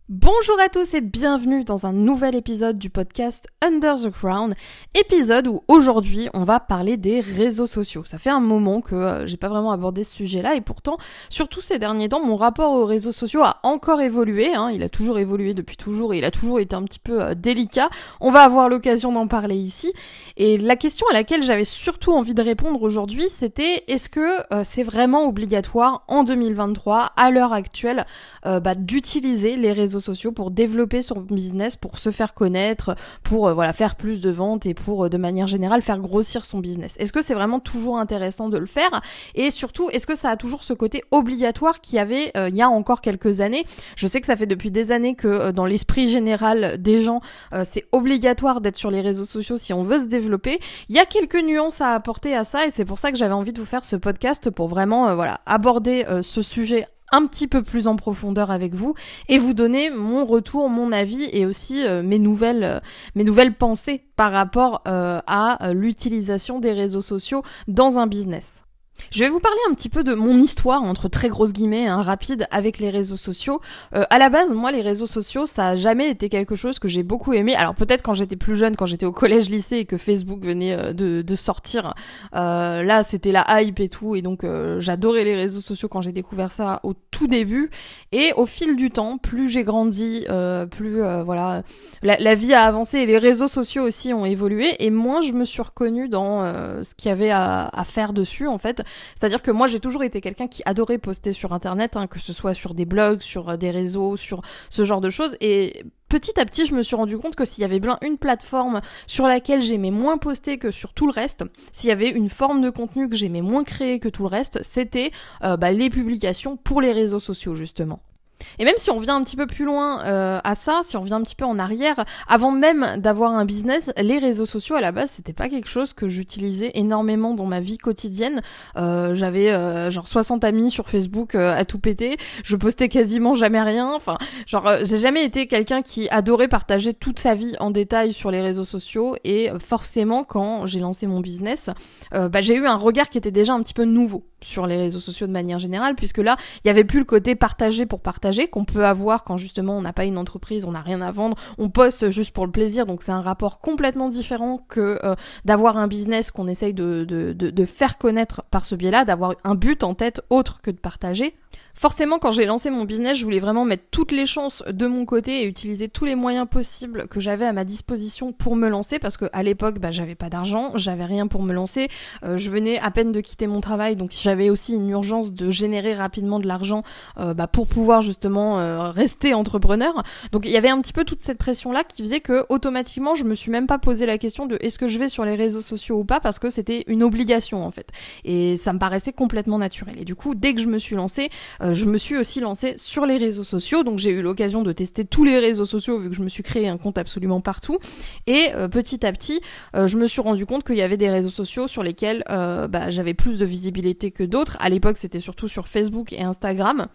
Bonjour à tous et bienvenue dans un nouvel épisode du podcast Under the Crown, épisode où aujourd'hui on va parler des réseaux sociaux. Ça fait un moment que j'ai pas vraiment abordé ce sujet-là et pourtant, surtout ces derniers temps, mon rapport aux réseaux sociaux a encore évolué, il a toujours évolué depuis toujours et il a toujours été un petit peu délicat. On va avoir l'occasion d'en parler ici et la question à laquelle j'avais surtout envie de répondre aujourd'hui, c'était est-ce que c'est vraiment obligatoire en 2023, à l'heure actuelle, d'utiliser les réseaux sociaux pour développer son business, pour se faire connaître, pour faire plus de ventes et pour de manière générale faire grossir son business. Est-ce que c'est vraiment toujours intéressant de le faire? Et surtout, est-ce que ça a toujours ce côté obligatoire qu'il y avait il y a encore quelques années? Je sais que ça fait depuis des années que dans l'esprit général des gens, c'est obligatoire d'être sur les réseaux sociaux si on veut se développer. Il y a quelques nuances à apporter à ça et c'est pour ça que j'avais envie de vous faire ce podcast pour vraiment aborder ce sujet un petit peu plus en profondeur avec vous et vous donner mon retour, mon avis et aussi mes nouvelles pensées par rapport à l'utilisation des réseaux sociaux dans un business. Je vais vous parler un petit peu de mon histoire, entre très grosses guillemets, rapide, avec les réseaux sociaux. À la base, moi, les réseaux sociaux, ça a jamais été quelque chose que j'ai beaucoup aimé. Alors peut-être quand j'étais plus jeune, quand j'étais au collège-lycée et que Facebook venait de sortir, là, c'était la hype et tout, et donc j'adorais les réseaux sociaux quand j'ai découvert ça au tout début. Et au fil du temps, plus j'ai grandi, plus la vie a avancé et les réseaux sociaux aussi ont évolué, et moins je me suis reconnue dans ce qu'il y avait à faire dessus, en fait. C'est-à-dire que moi j'ai toujours été quelqu'un qui adorait poster sur internet, que ce soit sur des blogs, sur des réseaux, sur ce genre de choses, et petit à petit je me suis rendu compte que s'il y avait bien une plateforme sur laquelle j'aimais moins poster que sur tout le reste, s'il y avait une forme de contenu que j'aimais moins créer que tout le reste, c'était les publications pour les réseaux sociaux justement. Et même si on vient un petit peu plus loin à ça, si on vient un petit peu en arrière, avant même d'avoir un business, les réseaux sociaux à la base c'était pas quelque chose que j'utilisais énormément dans ma vie quotidienne. J'avais genre 60 amis sur Facebook à tout péter, je postais quasiment jamais rien, j'ai jamais été quelqu'un qui adorait partager toute sa vie en détail sur les réseaux sociaux, et forcément quand j'ai lancé mon business, j'ai eu un regard qui était déjà un petit peu nouveau sur les réseaux sociaux de manière générale, puisque là il y avait plus le côté partager pour partager qu'on peut avoir quand justement on n'a pas une entreprise, on n'a rien à vendre, on poste juste pour le plaisir, donc c'est un rapport complètement différent que d'avoir un business qu'on essaye de faire connaître par ce biais-là, d'avoir un but en tête autre que de partager. Forcément, quand j'ai lancé mon business, je voulais vraiment mettre toutes les chances de mon côté et utiliser tous les moyens possibles que j'avais à ma disposition pour me lancer, parce que à l'époque, j'avais pas d'argent, j'avais rien pour me lancer, je venais à peine de quitter mon travail, donc j'avais aussi une urgence de générer rapidement de l'argent pour pouvoir justement rester entrepreneur. Donc il y avait un petit peu toute cette pression-là qui faisait que automatiquement, je me suis même pas posé la question de est-ce que je vais sur les réseaux sociaux ou pas, parce que c'était une obligation en fait. Et ça me paraissait complètement naturel. Et du coup, dès que je me suis lancée, je me suis aussi lancée sur les réseaux sociaux, donc j'ai eu l'occasion de tester tous les réseaux sociaux vu que je me suis créé un compte absolument partout, et petit à petit je me suis rendu compte qu'il y avait des réseaux sociaux sur lesquels j'avais plus de visibilité que d'autres. À l'époque c'était surtout sur Facebook et Instagram.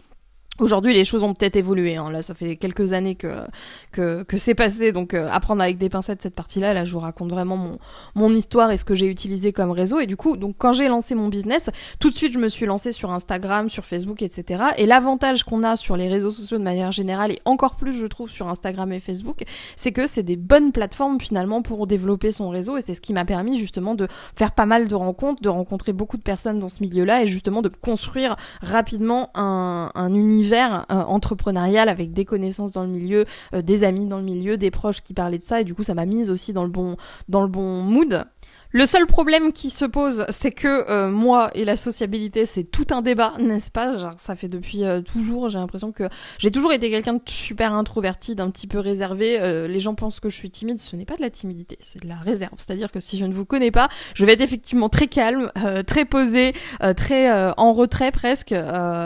Aujourd'hui, les choses ont peut-être évolué. Là, ça fait quelques années que c'est passé, donc à prendre avec des pincettes cette partie-là. Là, je vous raconte vraiment mon histoire et ce que j'ai utilisé comme réseau. Et du coup, donc quand j'ai lancé mon business, tout de suite, je me suis lancée sur Instagram, sur Facebook, etc. Et l'avantage qu'on a sur les réseaux sociaux de manière générale, et encore plus, je trouve, sur Instagram et Facebook, c'est que c'est des bonnes plateformes finalement pour développer son réseau. Et c'est ce qui m'a permis justement de faire pas mal de rencontres, de rencontrer beaucoup de personnes dans ce milieu-là, et justement de construire rapidement un univers entrepreneurial avec des connaissances dans le milieu, des amis dans le milieu, des proches qui parlaient de ça, et du coup ça m'a mise aussi dans le bon mood. Le seul problème qui se pose, c'est que moi et la sociabilité, c'est tout un débat, n'est-ce pas? Genre, ça fait depuis toujours, j'ai l'impression que j'ai toujours été quelqu'un de super introverti, d'un petit peu réservé. Les gens pensent que je suis timide, ce n'est pas de la timidité, c'est de la réserve. C'est-à-dire que si je ne vous connais pas, je vais être effectivement très calme, très posé, très en retrait presque,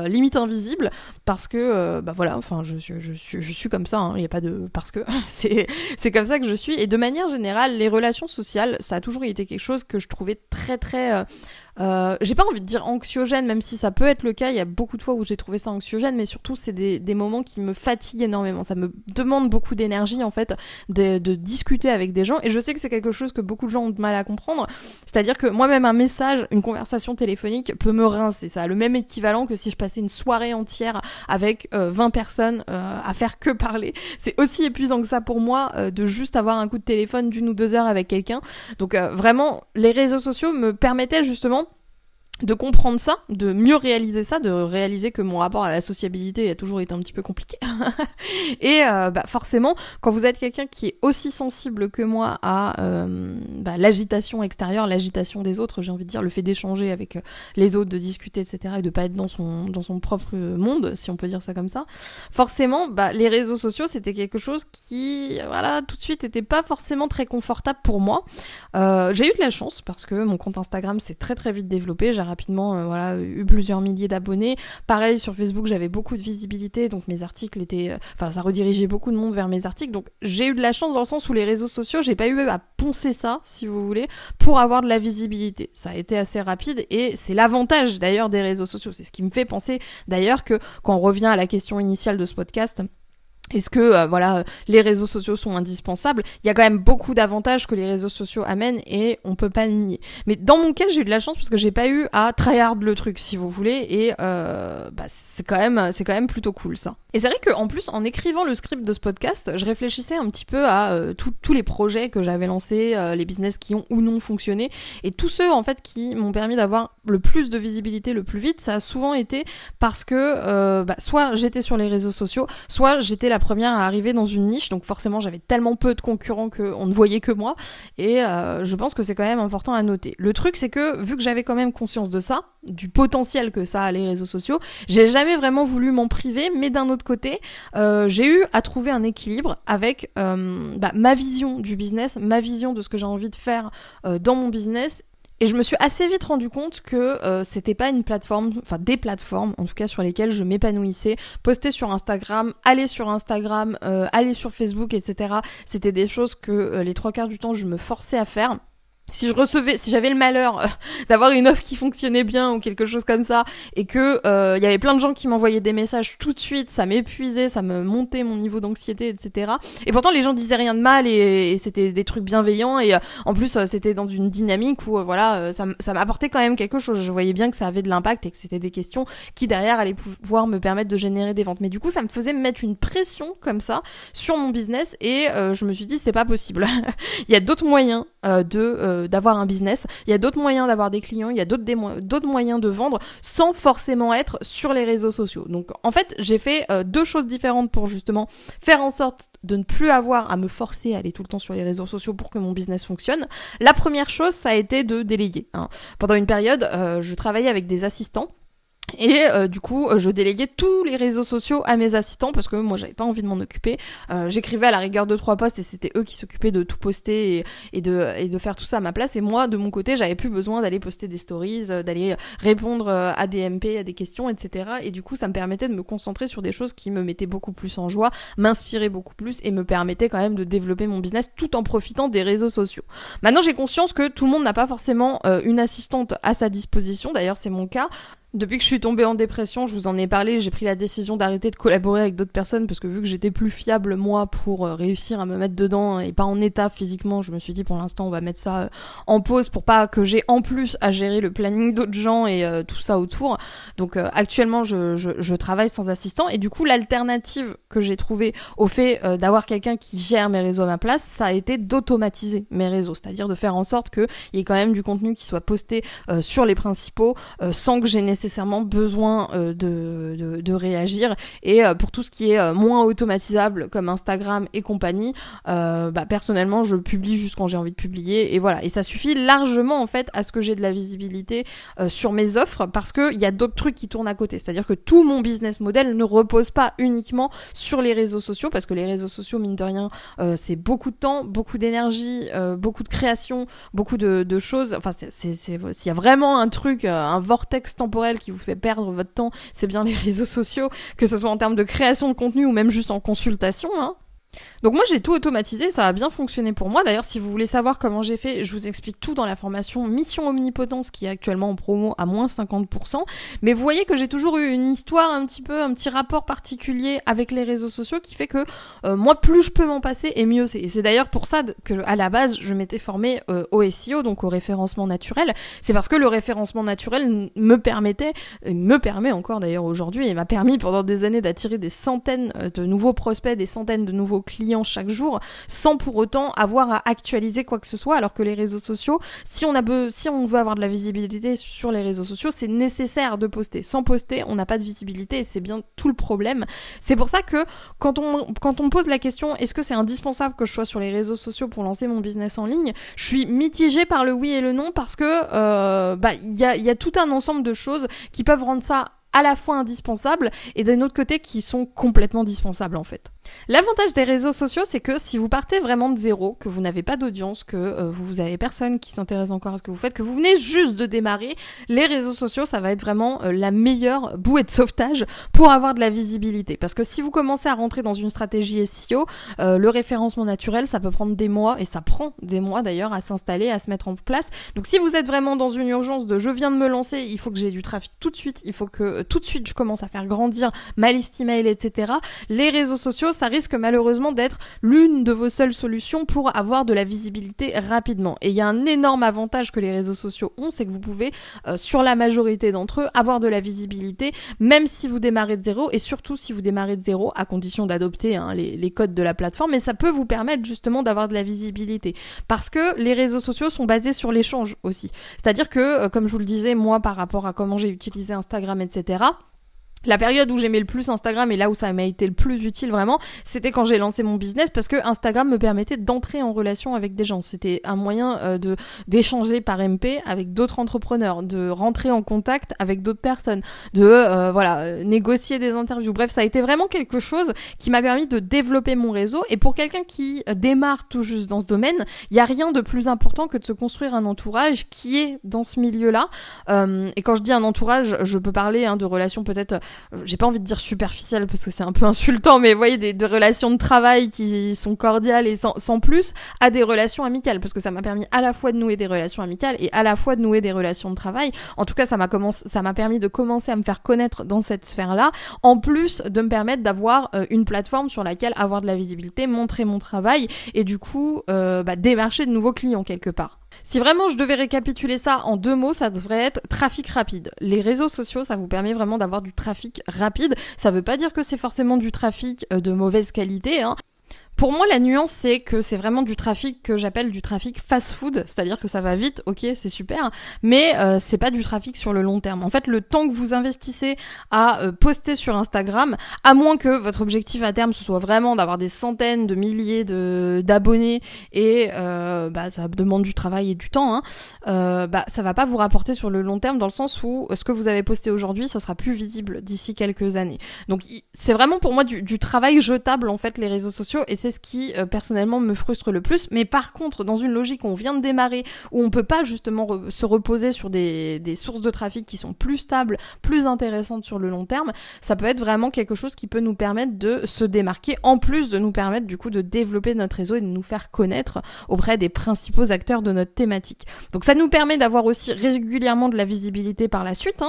limite invisible, parce que je suis comme ça, il y a pas de parce que c'est comme ça que je suis. Et de manière générale, les relations sociales, ça a toujours été quelque chose que je trouvais très très j'ai pas envie de dire anxiogène, même si ça peut être le cas. Il y a beaucoup de fois où j'ai trouvé ça anxiogène, mais surtout c'est des moments qui me fatiguent énormément. Ça me demande beaucoup d'énergie en fait de discuter avec des gens, et je sais que c'est quelque chose que beaucoup de gens ont de mal à comprendre. C'est-à-dire que moi-même un message, une conversation téléphonique peut me rincer. Ça a le même équivalent que si je passais une soirée entière avec 20 personnes à faire que parler. C'est aussi épuisant que ça pour moi de juste avoir un coup de téléphone d'1 ou 2 heures avec quelqu'un. Donc vraiment, les réseaux sociaux me permettaient justement de comprendre ça, de mieux réaliser ça, de réaliser que mon rapport à la sociabilité a toujours été un petit peu compliqué. Et forcément, quand vous êtes quelqu'un qui est aussi sensible que moi à l'agitation extérieure, l'agitation des autres, j'ai envie de dire, le fait d'échanger avec les autres, de discuter, etc., et de pas être dans son propre monde, si on peut dire ça comme ça, forcément, les réseaux sociaux, c'était quelque chose qui, tout de suite, était pas forcément très confortable pour moi. J'ai eu de la chance, parce que mon compte Instagram s'est très très vite développé, j'ai rapidement eu plusieurs milliers d'abonnés. Pareil, sur Facebook, j'avais beaucoup de visibilité, donc mes articles étaient... ça redirigeait beaucoup de monde vers mes articles, donc j'ai eu de la chance dans le sens où les réseaux sociaux, j'ai pas eu à poncer ça, si vous voulez, pour avoir de la visibilité. Ça a été assez rapide, et c'est l'avantage d'ailleurs des réseaux sociaux. C'est ce qui me fait penser d'ailleurs que, quand on revient à la question initiale de ce podcast, est-ce que les réseaux sociaux sont indispensables? Il y a quand même beaucoup d'avantages que les réseaux sociaux amènent, et on peut pas le nier. Mais dans mon cas, j'ai eu de la chance parce que j'ai pas eu à tryhard le truc, si vous voulez, et c'est quand même plutôt cool ça. Et c'est vrai qu'en plus, en écrivant le script de ce podcast, je réfléchissais un petit peu à tous les projets que j'avais lancés, les business qui ont ou non fonctionné, et tous ceux en fait qui m'ont permis d'avoir le plus de visibilité le plus vite. Ça a souvent été parce que soit j'étais sur les réseaux sociaux, soit j'étais la première à arriver dans une niche, donc forcément j'avais tellement peu de concurrents qu'on ne voyait que moi, et je pense que c'est quand même important à noter. Le truc, c'est que vu que j'avais quand même conscience de ça, du potentiel que ça a les réseaux sociaux, j'ai jamais vraiment voulu m'en priver, mais d'un autre côté, j'ai eu à trouver un équilibre avec ma vision du business, ma vision de ce que j'ai envie de faire dans mon business. Et je me suis assez vite rendu compte que c'était pas une plateforme, enfin des plateformes en tout cas sur lesquelles je m'épanouissais. Poster sur Instagram, aller sur Instagram, aller sur Facebook, etc. C'était des choses que les 3/4 du temps je me forçais à faire. Si j'avais le malheur d'avoir une offre qui fonctionnait bien ou quelque chose comme ça, et que y avait plein de gens qui m'envoyaient des messages tout de suite, ça m'épuisait, ça me montait mon niveau d'anxiété, etc. Et pourtant les gens disaient rien de mal, et c'était des trucs bienveillants, et en plus c'était dans une dynamique où ça m'apportait quand même quelque chose. Je voyais bien que ça avait de l'impact et que c'était des questions qui derrière allaient pouvoir me permettre de générer des ventes. Mais du coup ça me faisait me mettre une pression comme ça sur mon business, et je me suis dit c'est pas possible. Il y a d'autres moyens d'avoir un business, il y a d'autres moyens d'avoir des clients, il y a d'autres moyens de vendre sans forcément être sur les réseaux sociaux. Donc en fait, j'ai fait 2 choses différentes pour justement faire en sorte de ne plus avoir à me forcer à aller tout le temps sur les réseaux sociaux pour que mon business fonctionne. La première chose, ça a été de déléguer. Pendant une période, je travaillais avec des assistants. Et du coup, je déléguais tous les réseaux sociaux à mes assistants parce que moi, j'avais pas envie de m'en occuper. J'écrivais à la rigueur 2-3 posts et c'était eux qui s'occupaient de tout poster et de faire tout ça à ma place. Et moi, de mon côté, j'avais plus besoin d'aller poster des stories, d'aller répondre à des MP, à des questions, etc. Et du coup, ça me permettait de me concentrer sur des choses qui me mettaient beaucoup plus en joie, m'inspiraient beaucoup plus et me permettaient quand même de développer mon business tout en profitant des réseaux sociaux. Maintenant, j'ai conscience que tout le monde n'a pas forcément une assistante à sa disposition. D'ailleurs, c'est mon cas. Depuis que je suis tombée en dépression, je vous en ai parlé, j'ai pris la décision d'arrêter de collaborer avec d'autres personnes parce que vu que j'étais plus fiable moi pour réussir à me mettre dedans et pas en état physiquement, je me suis dit pour l'instant on va mettre ça en pause pour pas que j'ai en plus à gérer le planning d'autres gens et tout ça autour. Donc actuellement je travaille sans assistant et du coup l'alternative que j'ai trouvée au fait d'avoir quelqu'un qui gère mes réseaux à ma place, ça a été d'automatiser mes réseaux, c'est-à-dire de faire en sorte qu'il y ait quand même du contenu qui soit posté sur les principaux sans que j'ai nécessairement besoin de réagir. Et pour tout ce qui est moins automatisable comme Instagram et compagnie, personnellement je publie juste quand j'ai envie de publier et voilà, et ça suffit largement en fait à ce que j'ai de la visibilité sur mes offres parce que il y a d'autres trucs qui tournent à côté, c'est-à-dire que tout mon business model ne repose pas uniquement sur les réseaux sociaux parce que les réseaux sociaux mine de rien c'est beaucoup de temps, beaucoup d'énergie, beaucoup de création, beaucoup de choses, enfin s'il y a vraiment un truc, un vortex temporel qui vous fait perdre votre temps, c'est bien les réseaux sociaux, que ce soit en termes de création de contenu ou même juste en consultation, hein. Donc moi j'ai tout automatisé, ça a bien fonctionné pour moi. D'ailleurs si vous voulez savoir comment j'ai fait, je vous explique tout dans la formation Mission Omnipotence qui est actuellement en promo à moins 50%. Mais vous voyez que j'ai toujours eu une histoire un petit rapport particulier avec les réseaux sociaux qui fait que moi plus je peux m'en passer et mieux c'est. Et c'est d'ailleurs pour ça que à la base je m'étais formée au SEO, donc au référencement naturel. C'est parce que le référencement naturel me permet encore d'ailleurs aujourd'hui et m'a permis pendant des années d'attirer des centaines de nouveaux prospects, des centaines de nouveaux clients chaque jour sans pour autant avoir à actualiser quoi que ce soit, alors que les réseaux sociaux, si on veut avoir de la visibilité sur les réseaux sociaux, c'est nécessaire de poster. Sans poster, on n'a pas de visibilité et c'est bien tout le problème. C'est pour ça que quand on me pose la question est-ce que c'est indispensable que je sois sur les réseaux sociaux pour lancer mon business en ligne, je suis mitigée par le oui et le non parce que il y a tout un ensemble de choses qui peuvent rendre ça à la fois indispensable et d'un autre côté qui sont complètement dispensables en fait. L'avantage des réseaux sociaux, c'est que si vous partez vraiment de zéro, que vous n'avez pas d'audience, que vous avez personne qui s'intéresse encore à ce que vous faites, que vous venez juste de démarrer, les réseaux sociaux, ça va être vraiment la meilleure bouée de sauvetage pour avoir de la visibilité. Parce que si vous commencez à rentrer dans une stratégie SEO, le référencement naturel, ça peut prendre des mois, et ça prend des mois d'ailleurs à s'installer, à se mettre en place. Donc si vous êtes vraiment dans une urgence de je viens de me lancer, il faut que j'ai du trafic tout de suite, il faut que tout de suite je commence à faire grandir ma liste email, etc. Les réseaux sociaux, ça risque malheureusement d'être l'une de vos seules solutions pour avoir de la visibilité rapidement. Et il y a un énorme avantage que les réseaux sociaux ont, c'est que vous pouvez, sur la majorité d'entre eux, avoir de la visibilité, même si vous démarrez de zéro, et surtout si vous démarrez de zéro, à condition d'adopter les codes de la plateforme, mais ça peut vous permettre justement d'avoir de la visibilité. Parce que les réseaux sociaux sont basés sur l'échange aussi. C'est-à-dire que, comme je vous le disais, moi, par rapport à comment j'ai utilisé Instagram, etc., la période où j'aimais le plus Instagram et là où ça m'a été le plus utile vraiment, c'était quand j'ai lancé mon business parce que Instagram me permettait d'entrer en relation avec des gens. C'était un moyen d'échanger par MP avec d'autres entrepreneurs, de rentrer en contact avec d'autres personnes, de négocier des interviews. Bref, ça a été vraiment quelque chose qui m'a permis de développer mon réseau. Et pour quelqu'un qui démarre tout juste dans ce domaine, il y a rien de plus important que de se construire un entourage qui est dans ce milieu-là. Et quand je dis un entourage, je peux parler de relations peut-être j'ai pas envie de dire superficielles parce que c'est un peu insultant, mais vous voyez, des relations de travail qui sont cordiales et sans plus, à des relations amicales, parce que ça m'a permis à la fois de nouer des relations amicales et à la fois de nouer des relations de travail. En tout cas, ça m'a permis de commencer à me faire connaître dans cette sphère-là, en plus de me permettre d'avoir une plateforme sur laquelle avoir de la visibilité, montrer mon travail et du coup démarcher de nouveaux clients quelque part. Si vraiment je devais récapituler ça en 2 mots, ça devrait être trafic rapide. Les réseaux sociaux, ça vous permet vraiment d'avoir du trafic rapide. Ça veut pas dire que c'est forcément du trafic de mauvaise qualité, Pour moi, la nuance, c'est que c'est vraiment du trafic que j'appelle du trafic fast-food, c'est-à-dire que ça va vite, ok, c'est super, mais c'est pas du trafic sur le long terme. En fait, le temps que vous investissez à poster sur Instagram, à moins que votre objectif à terme ce soit vraiment d'avoir des centaines de milliers d'abonnés et ça demande du travail et du temps, ça va pas vous rapporter sur le long terme dans le sens où ce que vous avez posté aujourd'hui, ce sera plus visible d'ici quelques années. Donc c'est vraiment pour moi du travail jetable en fait les réseaux sociaux et c'est ce qui personnellement me frustre le plus. Mais par contre, dans une logique où on vient de démarrer, où on peut pas justement se reposer sur des sources de trafic qui sont plus stables, plus intéressantes sur le long terme, ça peut être vraiment quelque chose qui peut nous permettre de se démarquer, en plus de nous permettre du coup de développer notre réseau et de nous faire connaître auprès des principaux acteurs de notre thématique. Donc ça nous permet d'avoir aussi régulièrement de la visibilité par la suite.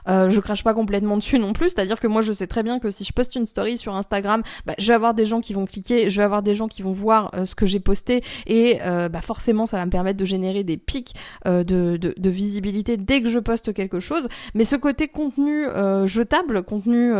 Je crache pas complètement dessus non plus, c'est-à-dire que moi je sais très bien que si je poste une story sur Instagram, je vais avoir des gens qui vont cliquer, je vais avoir des gens qui vont voir ce que j'ai posté et forcément ça va me permettre de générer des pics de visibilité dès que je poste quelque chose. Mais ce côté contenu jetable, contenu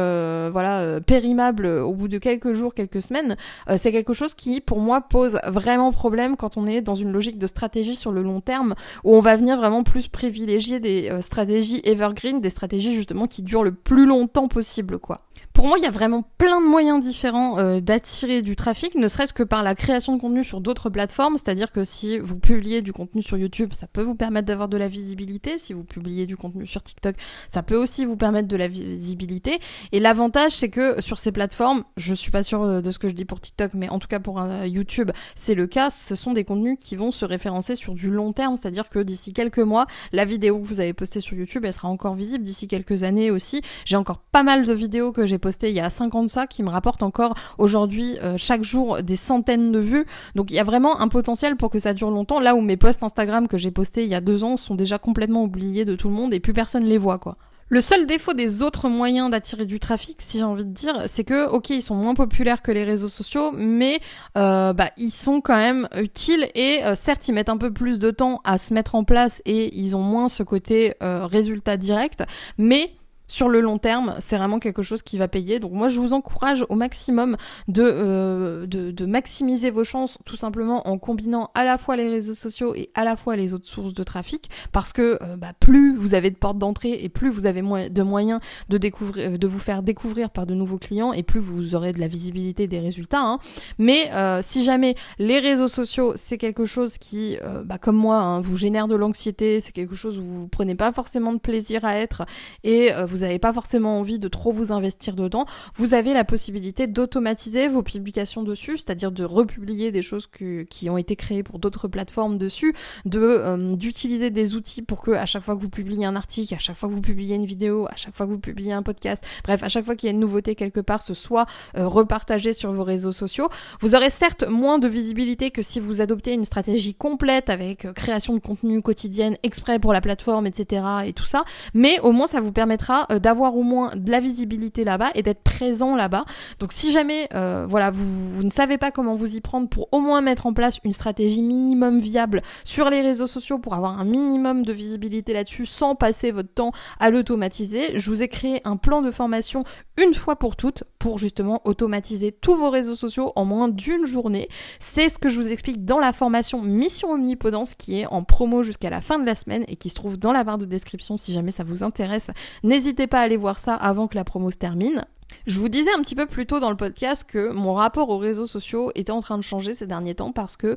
périmable au bout de quelques jours, quelques semaines, c'est quelque chose qui pour moi pose vraiment problème quand on est dans une logique de stratégie sur le long terme où on va venir vraiment plus privilégier des stratégies evergreen, des stratégies justement qui durent le plus longtemps possible quoi. Pour moi, il y a vraiment plein de moyens différents d'attirer du trafic, ne serait-ce que par la création de contenu sur d'autres plateformes, c'est-à-dire que si vous publiez du contenu sur YouTube, ça peut vous permettre d'avoir de la visibilité, si vous publiez du contenu sur TikTok, ça peut aussi vous permettre de la visibilité, et l'avantage c'est que sur ces plateformes, je suis pas sûre de ce que je dis pour TikTok, mais en tout cas pour YouTube, c'est le cas, ce sont des contenus qui vont se référencer sur du long terme, c'est-à-dire que d'ici quelques mois, la vidéo que vous avez postée sur YouTube, elle sera encore visible d'ici quelques années aussi. J'ai encore pas mal de vidéos que j'ai postées il y a 5 ans de ça qui me rapportent encore aujourd'hui chaque jour toujours des centaines de vues. Donc il y a vraiment un potentiel pour que ça dure longtemps, là où mes posts Instagram que j'ai postés il y a 2 ans sont déjà complètement oubliés de tout le monde et plus personne les voit, quoi. Le seul défaut des autres moyens d'attirer du trafic, si j'ai envie de dire, c'est que, ok, ils sont moins populaires que les réseaux sociaux, mais ils sont quand même utiles et certes, ils mettent un peu plus de temps à se mettre en place et ils ont moins ce côté résultat direct, mais sur le long terme, c'est vraiment quelque chose qui va payer. Donc moi, je vous encourage au maximum de maximiser vos chances, tout simplement en combinant à la fois les réseaux sociaux et à la fois les autres sources de trafic, parce que plus vous avez de portes d'entrée et plus vous avez de moyens de vous faire découvrir par de nouveaux clients et plus vous aurez de la visibilité des résultats. Hein. Mais si jamais les réseaux sociaux, c'est quelque chose qui, comme moi, vous génère de l'anxiété, c'est quelque chose où vous prenez pas forcément de plaisir à être et vous n'avez pas forcément envie de trop vous investir dedans, vous avez la possibilité d'automatiser vos publications dessus, c'est-à-dire de republier des choses qui ont été créées pour d'autres plateformes dessus, d'utiliser des outils pour que à chaque fois que vous publiez un article, à chaque fois que vous publiez une vidéo, à chaque fois que vous publiez un podcast, bref, à chaque fois qu'il y a une nouveauté quelque part, ce soit repartagé sur vos réseaux sociaux. Vous aurez certes moins de visibilité que si vous adoptez une stratégie complète avec création de contenu quotidienne exprès pour la plateforme, etc. et tout ça, mais au moins ça vous permettra d'avoir au moins de la visibilité là-bas et d'être présent là-bas. Donc si jamais vous ne savez pas comment vous y prendre pour au moins mettre en place une stratégie minimum viable sur les réseaux sociaux pour avoir un minimum de visibilité là-dessus sans passer votre temps à l'automatiser, je vous ai créé un plan de formation une fois pour toutes pour justement automatiser tous vos réseaux sociaux en moins d'une journée. C'est ce que je vous explique dans la formation Mission Omnipotence qui est en promo jusqu'à la fin de la semaine et qui se trouve dans la barre de description si jamais ça vous intéresse. N'hésitez pas à aller voir ça avant que la promo se termine. Je vous disais un petit peu plus tôt dans le podcast que mon rapport aux réseaux sociaux était en train de changer ces derniers temps parce que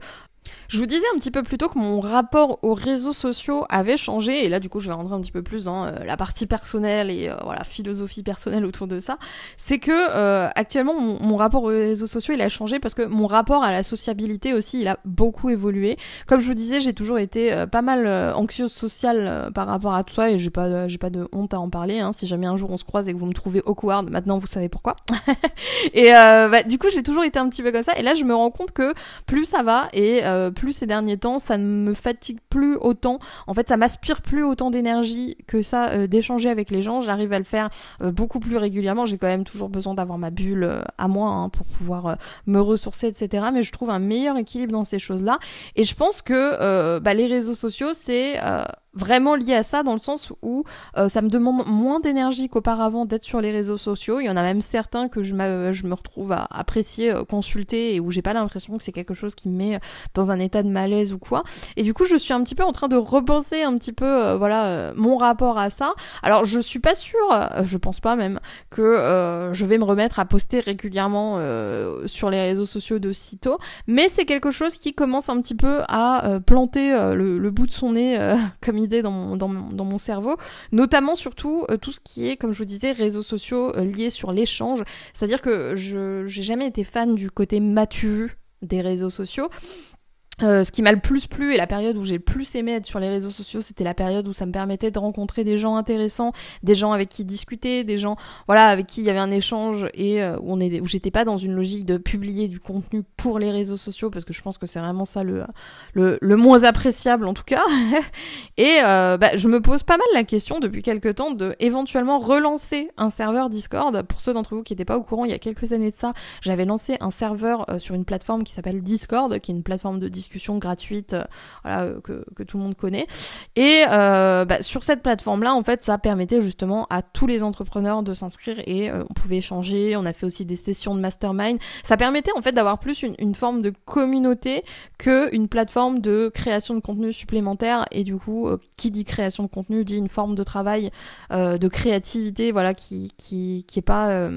je vous disais un petit peu plus tôt que mon rapport aux réseaux sociaux avait changé, et là du coup je vais rentrer un petit peu plus dans la partie personnelle et philosophie personnelle autour de ça. C'est que actuellement mon rapport aux réseaux sociaux il a changé parce que mon rapport à la sociabilité aussi il a beaucoup évolué. Comme je vous disais, j'ai toujours été pas mal anxieuse sociale par rapport à tout ça et j'ai pas de honte à en parler. Hein. Si jamais un jour on se croise et que vous me trouvez awkward, maintenant vous savez pourquoi. Et du coup j'ai toujours été un petit peu comme ça, et là je me rends compte que plus ça va et plus ces derniers temps, ça ne me fatigue plus autant. En fait, ça m'aspire plus autant d'énergie que ça d'échanger avec les gens. J'arrive à le faire beaucoup plus régulièrement. J'ai quand même toujours besoin d'avoir ma bulle à moi pour pouvoir me ressourcer, etc. Mais je trouve un meilleur équilibre dans ces choses-là. Et je pense que les réseaux sociaux, c'est vraiment lié à ça dans le sens où ça me demande moins d'énergie qu'auparavant d'être sur les réseaux sociaux. Il y en a même certains que je me retrouve à apprécier, consulter et où j'ai pas l'impression que c'est quelque chose qui me met dans un état de malaise ou quoi. Et du coup, je suis un petit peu en train de repenser un petit peu mon rapport à ça. Alors, je suis pas sûre, je pense pas même que je vais me remettre à poster régulièrement sur les réseaux sociaux de sitôt, mais c'est quelque chose qui commence un petit peu à planter le bout de son nez comme idée dans mon cerveau, notamment surtout tout ce qui est, comme je vous disais, réseaux sociaux liés sur l'échange. C'est-à-dire que j'ai jamais été fan du côté m'as-tu vu des réseaux sociaux. Ce qui m'a le plus plu et la période où j'ai le plus aimé être sur les réseaux sociaux, c'était la période où ça me permettait de rencontrer des gens intéressants, des gens avec qui discuter, des gens avec qui il y avait un échange et où j'étais pas dans une logique de publier du contenu pour les réseaux sociaux, parce que je pense que c'est vraiment ça le moins appréciable en tout cas. Et je me pose pas mal la question depuis quelques temps de éventuellement relancer un serveur Discord. Pour ceux d'entre vous qui n'étaient pas au courant, il y a quelques années de ça, j'avais lancé un serveur sur une plateforme qui s'appelle Discord, qui est une plateforme de discussion gratuite que tout le monde connaît, et sur cette plateforme là en fait ça permettait justement à tous les entrepreneurs de s'inscrire et on pouvait échanger. On a fait aussi des sessions de mastermind. Ça permettait en fait d'avoir plus une forme de communauté que une plateforme de création de contenu supplémentaire, et du coup qui dit création de contenu dit une forme de travail de créativité qui est pas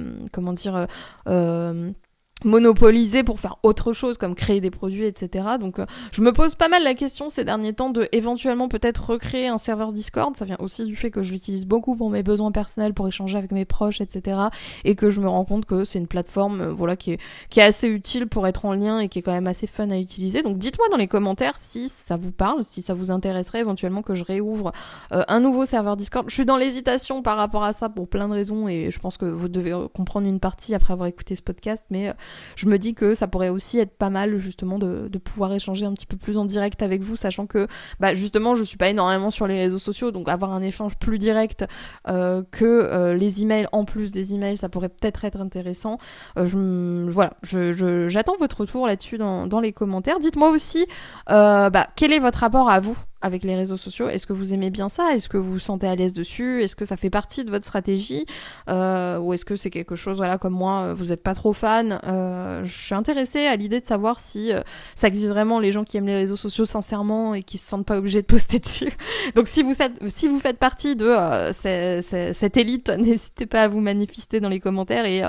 monopolisé pour faire autre chose comme créer des produits, etc. Donc je me pose pas mal la question ces derniers temps de éventuellement peut-être recréer un serveur Discord. Ça vient aussi du fait que je l'utilise beaucoup pour mes besoins personnels, pour échanger avec mes proches, etc. Et que je me rends compte que c'est une plateforme qui est assez utile pour être en lien et qui est quand même assez fun à utiliser. Donc dites-moi dans les commentaires si ça vous parle, si ça vous intéresserait éventuellement que je réouvre un nouveau serveur Discord. Je suis dans l'hésitation par rapport à ça pour plein de raisons et je pense que vous devez comprendre une partie après avoir écouté ce podcast, mais je me dis que ça pourrait aussi être pas mal justement de pouvoir échanger un petit peu plus en direct avec vous, sachant que justement je suis pas énormément sur les réseaux sociaux, donc avoir un échange plus direct que les emails en plus des emails, ça pourrait peut-être être intéressant. J'attends votre retour là-dessus dans les commentaires. Dites-moi aussi quel est votre rapport à vous avec les réseaux sociaux. Est-ce que vous aimez bien ça? Est-ce que vous vous sentez à l'aise dessus? Est-ce que ça fait partie de votre stratégie? Ou est-ce que c'est quelque chose, comme moi, vous n'êtes pas trop fan? Je suis intéressée à l'idée de savoir si ça existe vraiment, les gens qui aiment les réseaux sociaux sincèrement et qui se sentent pas obligés de poster dessus. Donc si vous faites partie de cette élite, n'hésitez pas à vous manifester dans les commentaires, et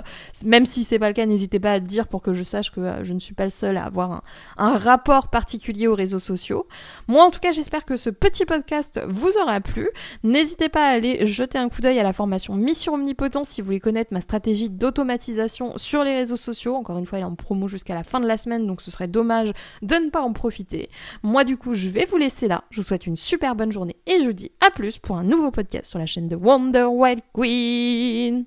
même si c'est pas le cas, n'hésitez pas à le dire pour que je sache que je ne suis pas le seul à avoir un rapport particulier aux réseaux sociaux. Moi, en tout cas, j'espère que ce petit podcast vous aura plu. N'hésitez pas à aller jeter un coup d'œil à la formation Mission Omnipotent si vous voulez connaître ma stratégie d'automatisation sur les réseaux sociaux. Encore une fois, elle est en promo jusqu'à la fin de la semaine, donc ce serait dommage de ne pas en profiter. Moi, du coup, je vais vous laisser là. Je vous souhaite une super bonne journée et je vous dis à plus pour un nouveau podcast sur la chaîne de Wonder Wild Queen.